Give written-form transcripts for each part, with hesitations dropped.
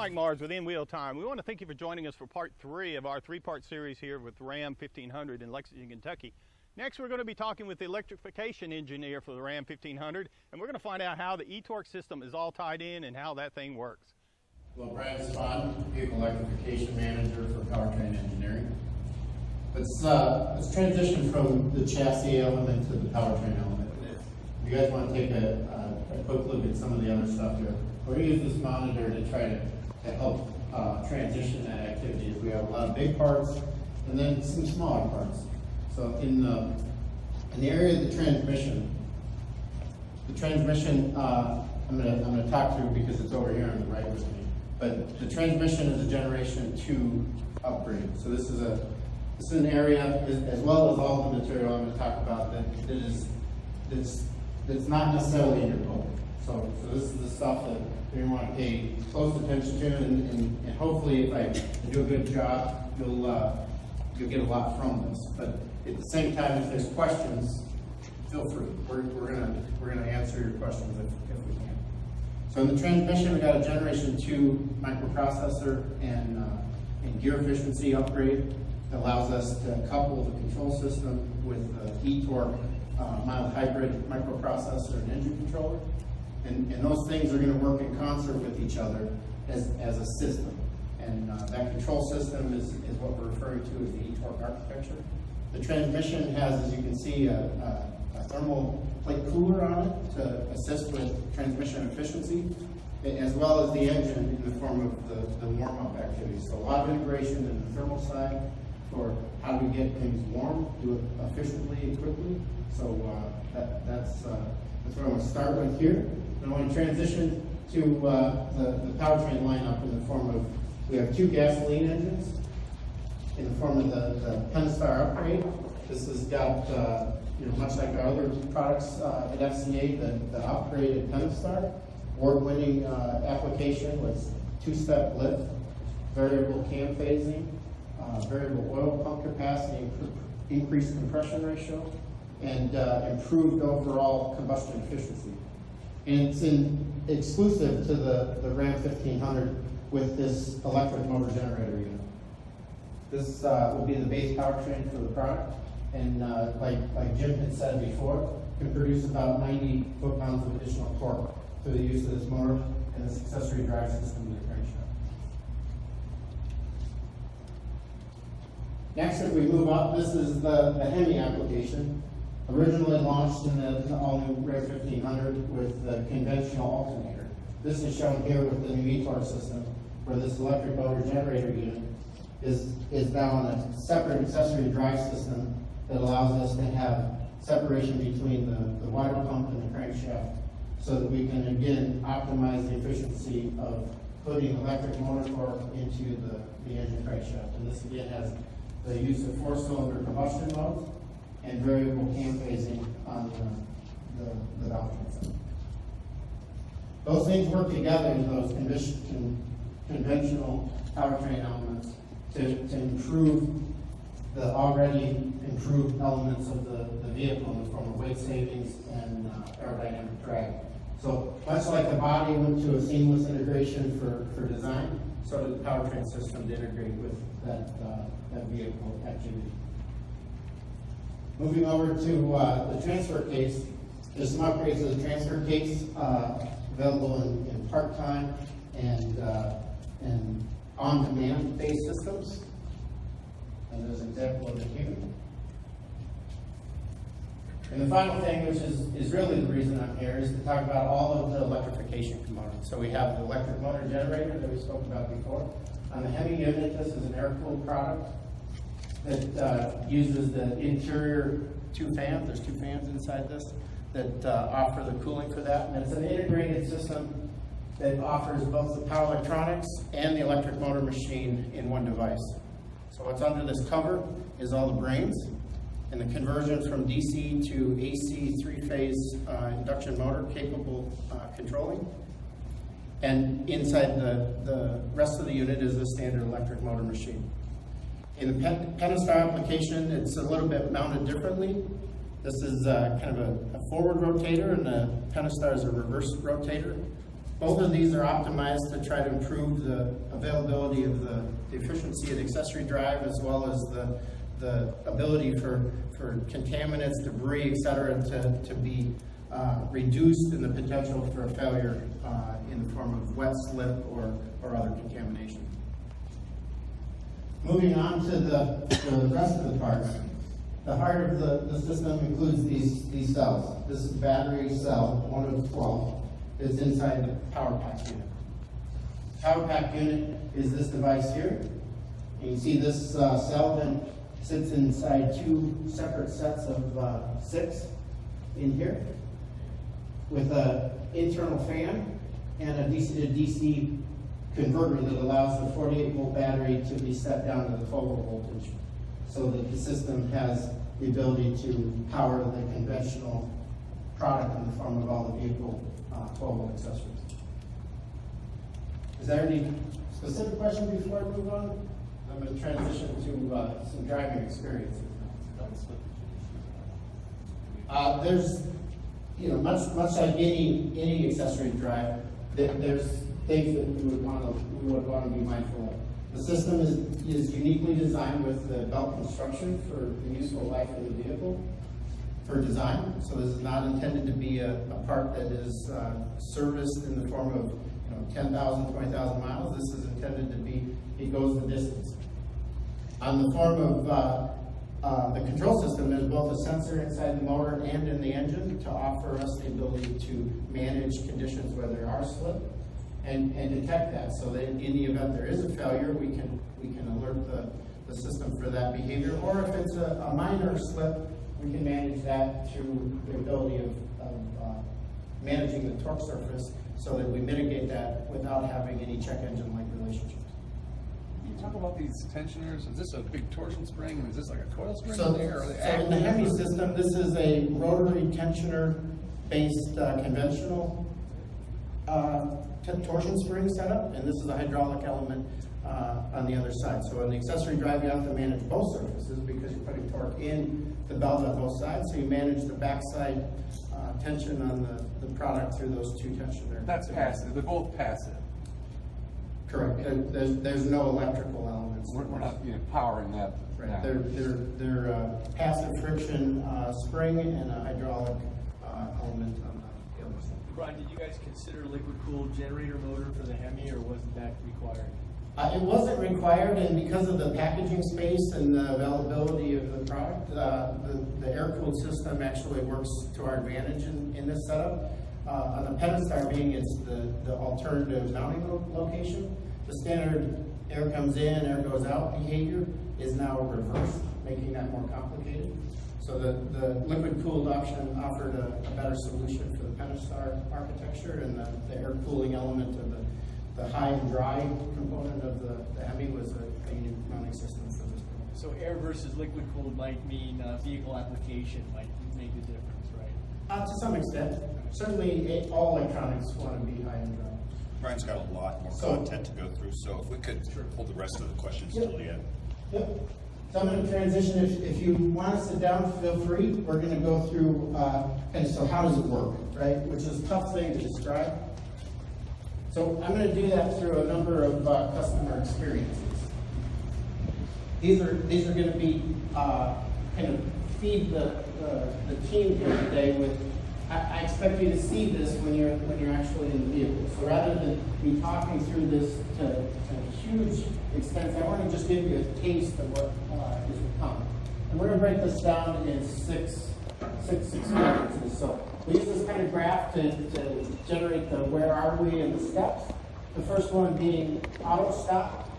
Mike Mars with In Wheel Time. We want to thank you for joining us for part 3 of our 3-part series here with Ram 1500 in Lexington, Kentucky. Next, we're going to be talking with the electrification engineer for the Ram 1500, and we're going to find out how the eTorque system is all tied in and how that thing works. Well, Brad Spahn, Vehicle Electrification Manager for Powertrain Engineering. Let's transition from the chassis element to the powertrain element. If you guys want to take a quick look at some of the other stuff here, we're going to use this monitor to try to help transition that activity, as we have a lot of big parts and then some smaller parts. So in the area of the transmission I'm going to talk through because it's over here on the right with me. But the transmission is a Generation 2 upgrade. So this is an area, as well as all the material I'm going to talk about, that's not necessarily in your book. So this is the stuff that you want to pay close attention to, and hopefully, if I do a good job, you'll get a lot from this. But at the same time, if there's questions, feel free. We're gonna answer your questions if we can. So in the transmission, we got a Generation 2 microprocessor and gear efficiency upgrade that allows us to couple the control system with the eTorque mild hybrid microprocessor and engine controller. And those things are going to work in concert with each other as a system. And that control system is what we're referring to as the eTorque architecture. The transmission has, as you can see, a thermal plate cooler on it to assist with transmission efficiency, as well as the engine in the form of the warm-up activities. So a lot of integration in the thermal side for how do we get things warm, do it efficiently and quickly. So that's what I want to start with here. And I want to transition to the powertrain lineup in the form of, we have 2 gasoline engines in the form of the Pentastar upgrade. This has got, much like our other products at FCA, the upgraded Pentastar, award-winning application with 2-step lift, variable cam phasing, variable oil pump capacity, increased compression ratio, and improved overall combustion efficiency. And it's exclusive to the Ram 1500 with this electric motor generator unit. This will be the base powertrain for the product, and like Jim had said before, can produce about 90 foot-pounds of additional torque through the use of this motor and this accessory drive system in the crankshaft. Next, if we move up, this is the Hemi application. Originally launched in the all-new Ram 1500 with the conventional alternator. This is shown here with the new eTorque system, where this electric motor generator unit is now on a separate accessory drive system that allows us to have separation between the water pump and the crankshaft, so that we can again optimize the efficiency of putting electric motor torque into the engine crankshaft. And this again has the use of 4-cylinder combustion modes and variable cam phasing on the valve train. Those things work together in those conventional powertrain elements to improve the already improved elements of the vehicle in the form of weight savings and aerodynamic drag. So much like the body went to a seamless integration for design, so did the powertrain system to integrate with that vehicle activity. Moving over to the transfer case, there's some upgrades to the transfer case available in part-time and on-demand based systems. And there's an example of it here. And the final thing, which is really the reason I'm here, is to talk about all of the electrification components. So we have the electric motor generator that we spoke about before. On the Hemi unit, this is an air-cooled product that uses the interior 2 fans. There's 2 fans inside this that offer the cooling for that. And it's an integrated system that offers both the power electronics and the electric motor machine in one device. So what's under this cover is all the brains and the conversion from DC to AC 3-phase induction motor capable controlling. And inside the rest of the unit is the standard electric motor machine. In the Pentastar application, it's a little bit mounted differently. This is kind of a forward rotator, and the Pentastar is a reverse rotator. Both of these are optimized to try to improve the availability of the efficiency of the accessory drive, as well as the ability for contaminants, debris, et cetera, to be reduced in the potential for a failure in the form of wet slip or other contamination. Moving on to the rest of the parts. The heart of the system includes these cells. This is a battery cell, one of 12. It's inside the power pack unit. The power pack unit is this device here. You can see this cell then sits inside two separate sets of 6 in here with an internal fan and a DC to DC converter that allows the 48-volt battery to be set down to the 12-volt voltage, so that the system has the ability to power the conventional product in the form of all the vehicle 12-volt accessories. Is there any specific question before I move on? I'm going to transition to some driving experiences now. There's, much like any accessory drive, there's things that we would want to be mindful of. The system is uniquely designed with the belt construction for the useful life of the vehicle for design. So this is not intended to be a part that is serviced in the form of 10,000, 20,000 miles. This is intended to be, it goes the distance. On the form of the control system, there's both a sensor inside the motor and in the engine to offer us the ability to manage conditions where there are slip and detect that, so that in the event there is a failure, we can alert the system for that behavior. Or if it's a minor slip, we can manage that through the ability of managing the torque surface, so that we mitigate that without having any check engine-like relationships. Can you talk about these tensioners? Is this a big torsion spring, and is this like a coil spring So, in there? in the Hemi system, this is a rotary tensioner-based conventional torsion spring setup, and this is a hydraulic element on the other side. So in the accessory drive, you have to manage both surfaces because you're putting torque in the belt on both sides. So you manage the backside tension on the product through those two tensioners. That's passive. They're both passive. Correct. There's no electrical elements. We're not powering that. Right. Now. They're passive friction spring and a hydraulic element on the other side. Brian, did you guys consider liquid-cooled generator motor for the Hemi, or wasn't that required? It wasn't required, and because of the packaging space and the availability of the product, the air-cooled system actually works to our advantage in this setup. On the Pentastar being it's the alternative mounting location, the standard air comes in, air goes out behavior is now reversed, making that more complicated. So the liquid-cooled option offered a better solution for the Pentastar architecture, and the air cooling element of the high and dry component of the Hemi was a unique mounting system for this product. So air versus liquid-cooled might mean vehicle application might make the difference, right? To some extent. Certainly, all electronics want to be high and dry. Brian's got a lot more content to go through, so if we could hold the rest of the questions till the end. Yep. So I'm going to transition. If you want to sit down, feel free. We're going to go through, and so how does it work, right? Which is a tough thing to describe. So I'm going to do that through a number of customer experiences. These are going to be kind of feed the team here today with. I expect you to see this when you're actually in the vehicle. So rather than me talking through this to huge extent, I want to just give you a taste of what is to come. And we're going to break this down in six experiences. So we use this kind of graph to generate the where are we and the steps. The first one being auto stop.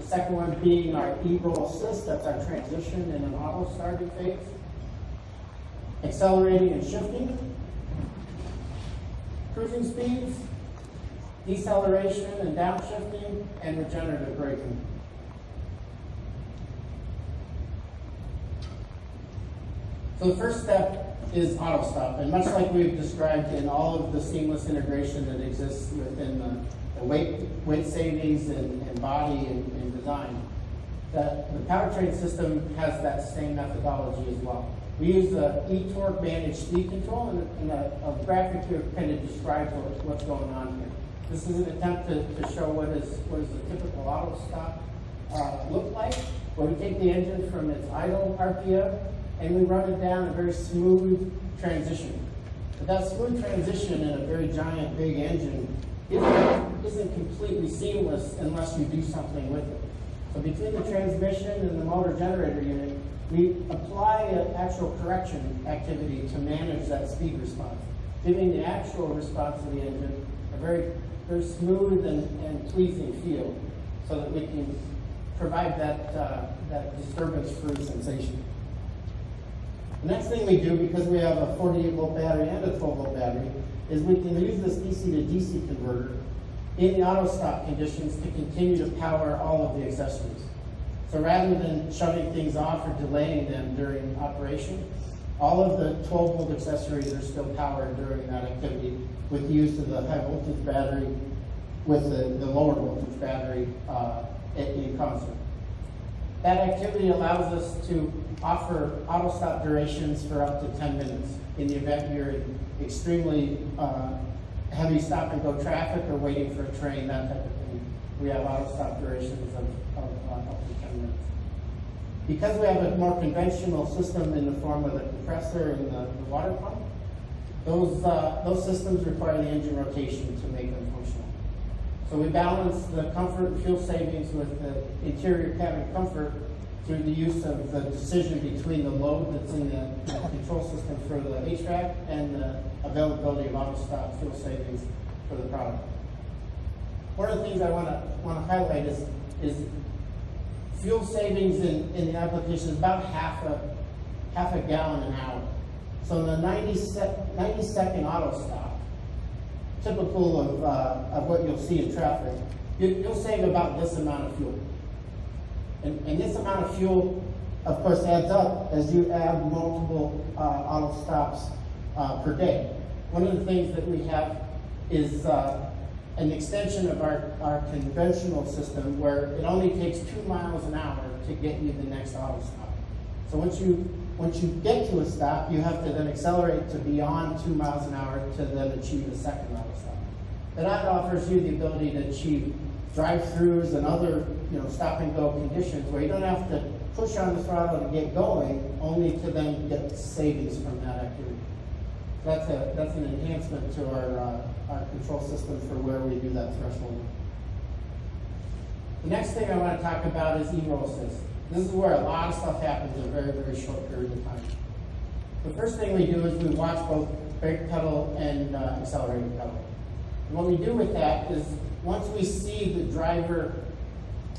The second one being our e-roll assist. That's our transition in an auto starting phase. Accelerating and shifting, cruising speeds, deceleration and downshifting, and regenerative braking. So the first step is auto stop, and much like we've described in all of the seamless integration that exists within the weight savings and body and design, that the powertrain system has that same methodology as well. We use the eTorque managed speed control, and a graphic here kind of describes what's going on here. This is an attempt to show what is a typical auto stop look like, where we take the engine from its idle RPM and we run it down a very smooth transition. But that smooth transition in a very giant, big engine isn't completely seamless unless you do something with it. So between the transmission and the motor generator unit, we apply an actual correction activity to manage that speed response, giving the actual response of the engine a very, very smooth and pleasing feel, so that we can provide that disturbance-free sensation. The next thing we do, because we have a 48-volt battery and a 12-volt battery, is we can use this DC to DC converter in the auto stop conditions to continue to power all of the accessories. So rather than shutting things off or delaying them during operation, all of the 12-volt accessories are still powered during that activity with the use of the high voltage battery with the lower voltage battery in concert. That activity allows us to offer auto stop durations for up to 10 minutes in the event you're in extremely heavy stop and go traffic or waiting for a train, that type of thing. We have auto stop durations of up to 10 minutes. Because we have a more conventional system in the form of the compressor and the water pump, those systems require the engine rotation to make them functional. So we balance the comfort and fuel savings with the interior cabin comfort through the use of the decision between the load that's in the control system for the HVAC and the availability of auto stop fuel savings for the product. One of the things I want to highlight is fuel savings in the application is about half a gallon an hour. So in the 90-second auto stop, typical of what you'll see in traffic, you'll save about this amount of fuel. And this amount of fuel, of course, adds up as you add multiple auto stops per day. One of the things that we have is an extension of our conventional system where it only takes 2 miles an hour to get you the next auto stop. So once you get to a stop, you have to then accelerate to beyond 2 miles an hour to then achieve a second auto stop. And that offers you the ability to achieve drive-throughs and other stop and go conditions where you don't have to push on the throttle to get going, only to then get savings from that activity. That's an enhancement to our control system for where we do that threshold. The next thing I want to talk about is e-roll assist. This is where a lot of stuff happens in a very, very short period of time. The first thing we do is we watch both brake pedal and accelerator pedal. And what we do with that is once we see the driver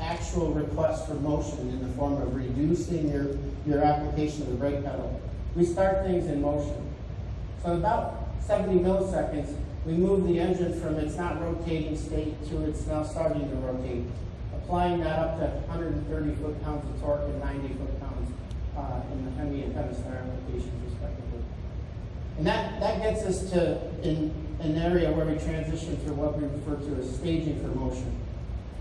actual request for motion in the form of reducing your application of the brake pedal, we start things in motion. So in about 70 milliseconds, we move the engine from its not rotating state to its now starting to rotate, applying that up to 130 foot-pounds of torque and 90 foot-pounds in the Hemi and Pentastar applications, respectively. And that gets us to an area where we transition to what we refer to as staging for motion.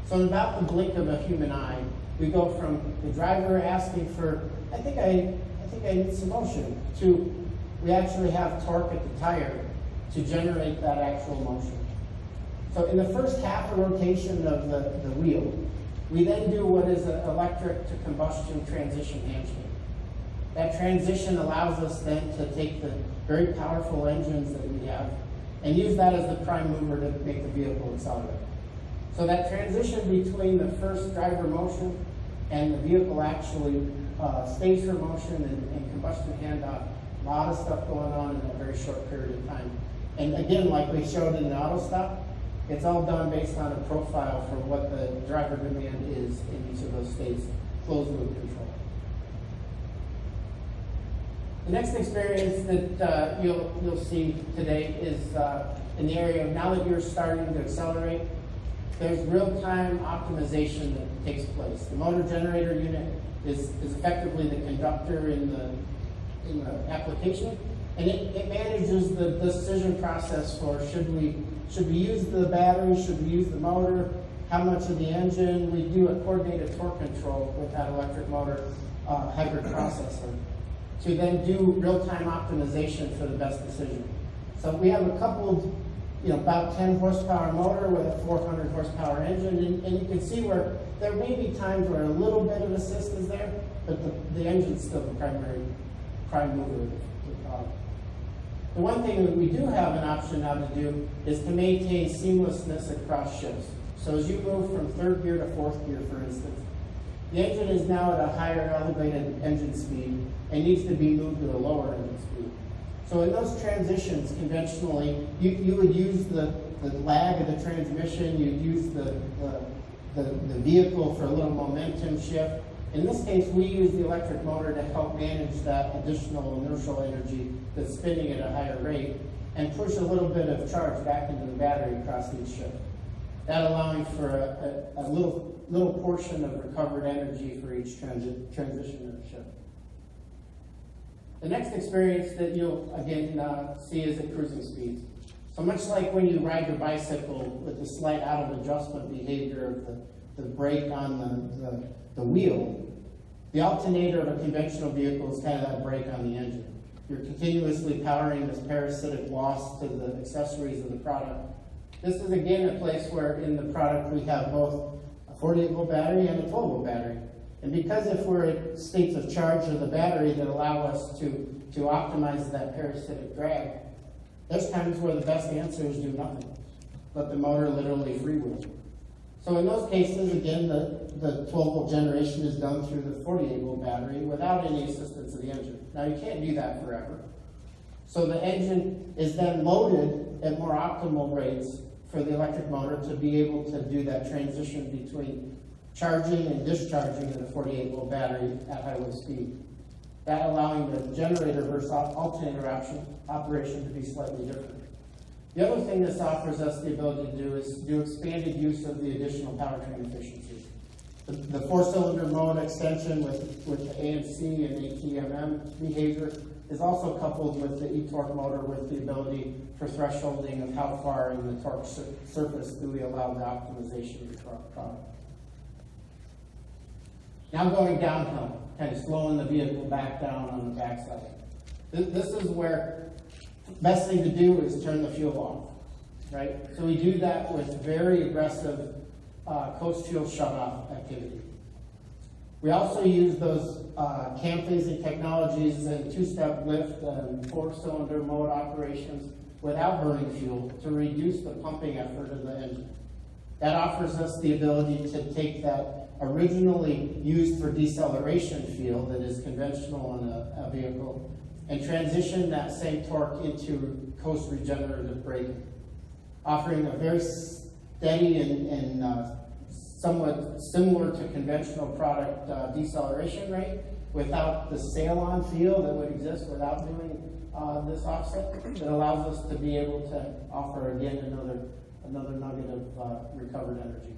So in about the blink of a human eye, we go from the driver asking for, I think I need some motion, to we actually have torque at the tire to generate that actual motion. So in the first half of rotation of the wheel, we then do what is an electric to combustion transition handshake. That transition allows us then to take the very powerful engines that we have and use that as the prime mover to make the vehicle accelerate. So that transition between the first driver motion and the vehicle actually stays for motion and combustion handoff, a lot of stuff going on in a very short period of time. And again, like we showed in the auto stop, it's all done based on a profile for what the driver demand is in each of those states, closed loop control. The next experience that you'll see today is in the area of now that you're starting to accelerate, there's real-time optimization that takes place. The motor generator unit is effectively the conductor in the application, and it manages the decision process for should we use the battery, should we use the motor, how much of the engine. We do a coordinated torque control with that electric motor hybrid processor. to then do real-time optimization for the best decision. So we have a coupled, about 10 horsepower motor with a 400 horsepower engine, and you can see where there may be times where a little bit of assist is there, but the engine's still the prime mover of the product. The one thing that we do have an option now to do is to maintain seamlessness across shifts. So as you move from third gear to fourth gear, for instance, the engine is now at a higher elevated engine speed and needs to be moved to a lower engine speed. So in those transitions, conventionally, you would use the lag of the transmission, you'd use the vehicle for a little momentum shift. In this case, we use the electric motor to help manage that additional inertial energy that's spinning at a higher rate and push a little bit of charge back into the battery across each shift. That allowing for a little portion of recovered energy for each transition of the shift. The next experience that you'll again see is at cruising speeds. So much like when you ride your bicycle with the slight out of adjustment behavior of the brake on the wheel, the alternator of a conventional vehicle is kind of that brake on the engine. You're continuously powering this parasitic loss to the accessories of the product. This is again a place where in the product we have both a 48-volt battery and a 12-volt battery. And because if we're at states of charge of the battery that allow us to optimize that parasitic drag, there's times where the best answer is do nothing. Let the motor literally freewheel. So in those cases, again, the 12-volt generation is done through the 48-volt battery without any assistance of the engine. Now you can't do that forever. So the engine is then loaded at more optimal rates for the electric motor to be able to do that transition between charging and discharging in a 48-volt battery at highway speed. That allowing the generator versus alternator operation to be slightly different. The other thing this offers us the ability to do is do expanded use of the additional powertrain efficiency. The four-cylinder mode extension with the AMC and ATMM behavior is also coupled with the eTorque motor with the ability for thresholding of how far in the torque surface do we allow the optimization of the product. Now going downhill, kind of slowing the vehicle back down on the backside. This is where the best thing to do is turn the fuel off, right? So we do that with very aggressive coast fuel shutoff activity. We also use those cam phasing technologies and two-step lift and four-cylinder mode operations without burning fuel to reduce the pumping effort of the engine. That offers us the ability to take that originally used for deceleration field that is conventional in a vehicle and transition that same torque into coast regenerative braking, offering a very steady and somewhat similar to conventional product deceleration rate without the sail-on feel that would exist without doing this offset. That allows us to be able to offer, again, another nugget of recovered energy.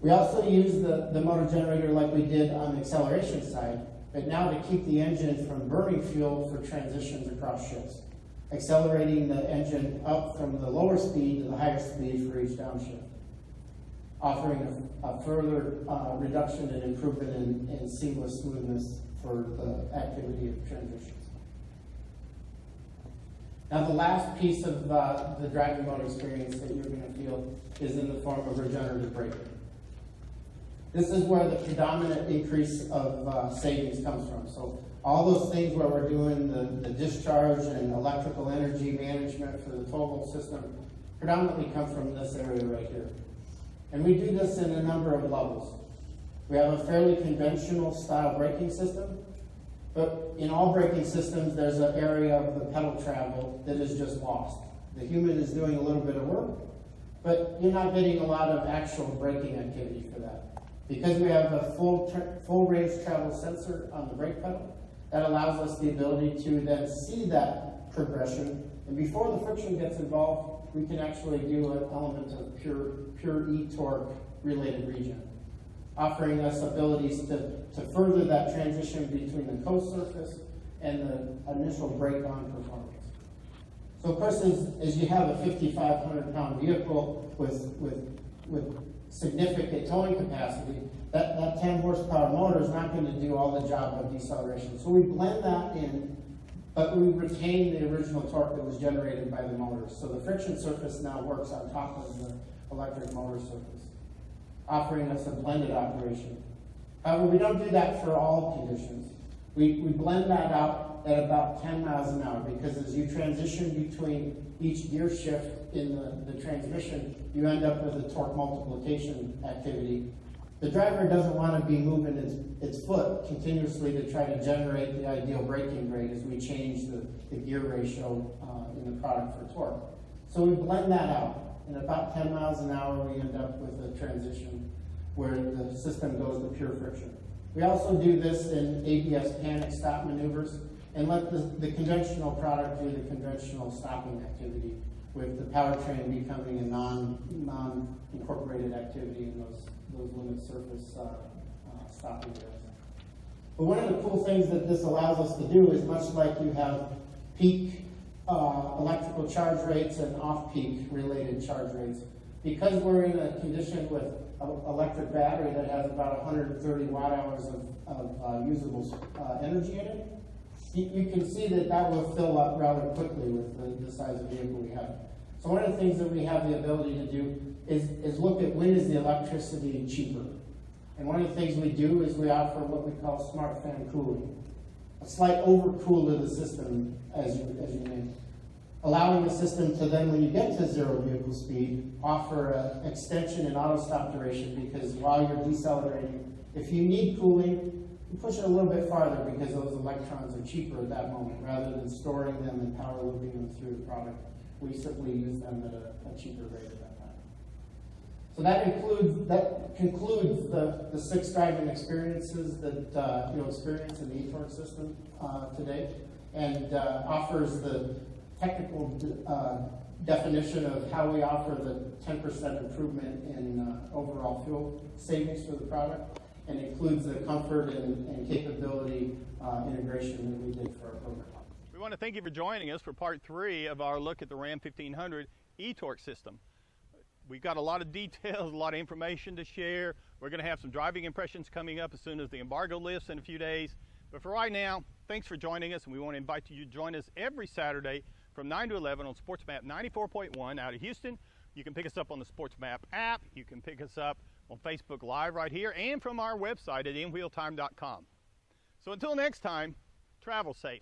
We also use the motor generator like we did on the acceleration side, but now to keep the engine from burning fuel for transitions across shifts, accelerating the engine up from the lower speed to the higher speed for each downshift, offering a further reduction and improvement in seamless smoothness for the activity of transitions. Now the last piece of the driving mode experience that you're going to feel is in the form of regenerative braking. This is where the predominant increase of savings comes from. So all those things where we're doing the discharge and electrical energy management for the 12-volt system predominantly come from this area right here. And we do this in a number of levels. We have a fairly conventional style braking system, but in all braking systems there's an area of the pedal travel that is just lost. The human is doing a little bit of work, but you're not getting a lot of actual braking activity for that. Because we have a full range travel sensor on the brake pedal, that allows us the ability to then see that progression. And before the friction gets involved, we can actually do an element of pure eTorque related regen, offering us abilities to further that transition between the coast surface and the initial brake-on performance. So of course, as you have a 5,500-pound vehicle with significant towing capacity, that 10 horsepower motor is not going to do all the job of deceleration. So we blend that in, but we retain the original torque that was generated by the motors. So the friction surface now works on top of the electric motor surface, offering us a blended operation. However, we don't do that for all conditions. We blend that out at about 10 miles an hour, because as you transition between each gear shift in the transmission, you end up with a torque multiplication activity. The driver doesn't want to be moving its foot continuously to try to generate the ideal braking rate as we change the gear ratio in the product for torque. So we blend that out. And about 10 miles an hour, we end up with a transition where the system goes to pure friction. We also do this in ABS panic stop maneuvers and let the conventional product do the conventional stopping activity, with the powertrain becoming a non-incorporated activity in those limit surface stopping areas. But one of the cool things that this allows us to do is, much like you have peak electrical charge rates and off-peak related charge rates, because we're in a condition with an electric battery that has about 130 watt hours of usable energy in it, you can see that will fill up rather quickly with the size of vehicle we have. So one of the things that we have the ability to do is look at when is the electricity cheaper. And one of the things we do is we offer what we call smart fan cooling, a slight overcool of the system as you may, allowing the system to then, when you get to zero vehicle speed, offer an extension in auto stop duration, because while you're decelerating, if you need cooling, you push it a little bit farther, because those electrons are cheaper at that moment. Rather than storing them and power looping them through the product, we simply use them at a cheaper rate at that time. So that concludes the 6 driving experiences that you'll experience in the eTorque system today, and offers the technical definition of how we offer the 10% improvement in overall fuel savings for the product, and includes the comfort and capability integration that we did for our program. We want to thank you for joining us for part 3 of our look at the Ram 1500 eTorque system. We've got a lot of details, a lot of information to share. We're going to have some driving impressions coming up as soon as the embargo lifts in a few days. But for right now, thanks for joining us, and we want to invite you to join us every Saturday from 9 to 11 on SportsMap 94.1 out of Houston. You can pick us up on the SportsMap app. You can pick us up on Facebook Live right here, and from our website at inwheeltime.com. So until next time, travel safe.